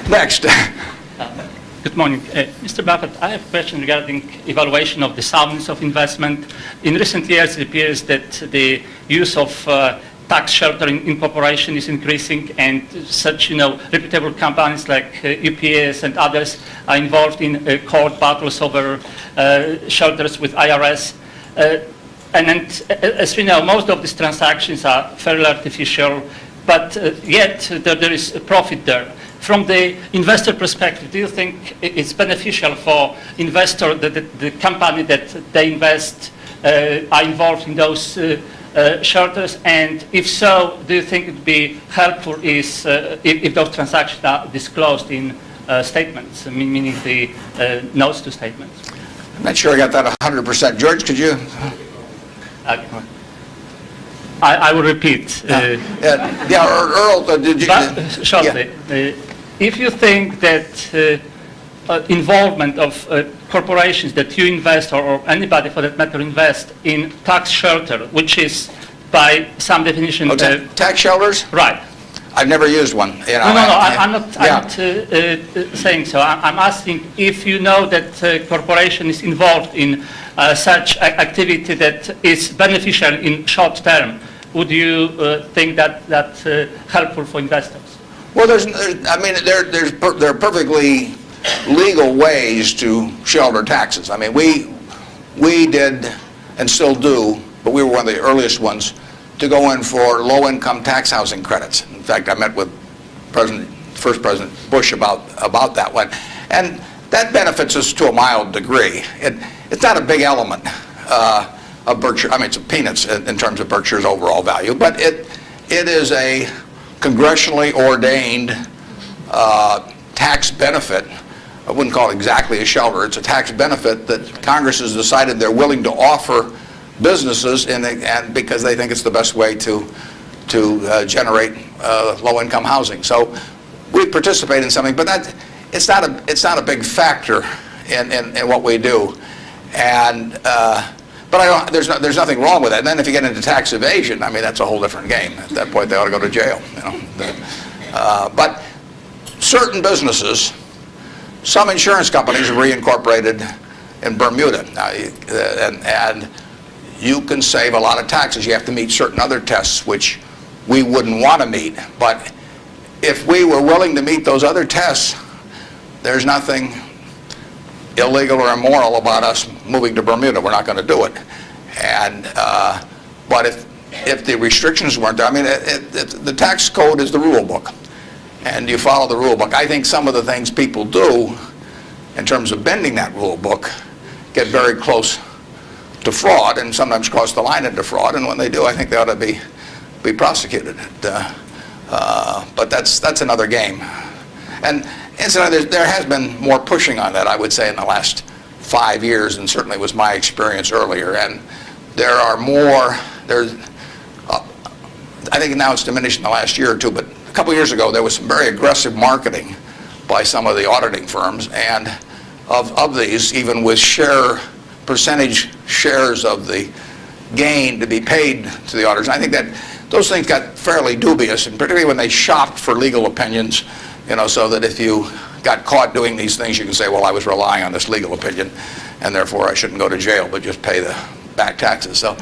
Next. Good morning. Mr. Buffett, I have a question regarding evaluation of the soundness of investment. In recent years, it appears that the use of tax shelter incorporation is increasing, and such, reputable companies like UPS and others are involved in court battles over shelters with IRS. As we know, most of these transactions are fairly artificial, but yet there is a profit there. From the investor perspective, do you think it's beneficial for investor that the company that they invest are involved in those shelters? And if so, do you think it would be helpful if those transactions are disclosed in statements, meaning the notes to statements? I'm not sure I got that 100%. George, could you? I will repeat. Earl, did you? Shortly. If you think that involvement of corporations that you invest, or anybody for that matter invest in tax shelter, which is by some definition... tax shelters? Right. I've never used one. I'm not saying so. I'm asking if you know that a corporation is involved in such activity that is beneficial in short term, would you think that that's helpful for investors? Well, there are perfectly legal ways to shelter taxes. I mean, we did and still do, but we were one of the earliest ones to go in for low-income tax housing credits. In fact, I met with first President Bush about that one, and that benefits us to a mild degree. It's not a big element of Berkshire. I mean, it's peanuts in terms of Berkshire's overall value, but it is a congressionally ordained tax benefit. I wouldn't call it exactly a shelter. It's a tax benefit that Congress has decided they're willing to offer businesses, and because they think it's the best way to generate low-income housing. So we participate in something, but it's not a big factor in what we do. And but there's nothing wrong with that. And then if you get into tax evasion, I mean, that's a whole different game. At that point, they ought to go to jail. But certain businesses, some insurance companies have reincorporated in Bermuda, and you can save a lot of taxes. You have to meet certain other tests, which we wouldn't want to meet. But if we were willing to meet those other tests, there's nothing illegal or immoral about us moving to Bermuda. We're not going to do it. And but if the restrictions weren't there, I mean, the tax code is the rule book, and you follow the rule book. I think some of the things people do in terms of bending that rule book get very close to fraud, and sometimes cross the line into fraud. And when they do, I think they ought to be prosecuted. But that's another game. And incidentally, there has been more pushing on that, I would say, in the last 5 years, and certainly was my experience earlier. And there are more. I think now it's diminished in the last year or two, but a couple years ago there was some very aggressive marketing by some of the auditing firms, and of these, even with percentage shares of the gain to be paid to the auditors. And I think that those things got fairly dubious, and particularly when they shopped for legal opinions, so that if you got caught doing these things, you can say, well, I was relying on this legal opinion, and therefore I shouldn't go to jail, but just pay the back taxes. So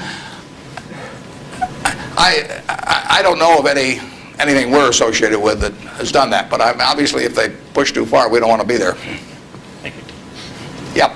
I don't know of anything we're associated with that has done that, but obviously if they push too far, we don't want to be there. Thank you. Yep.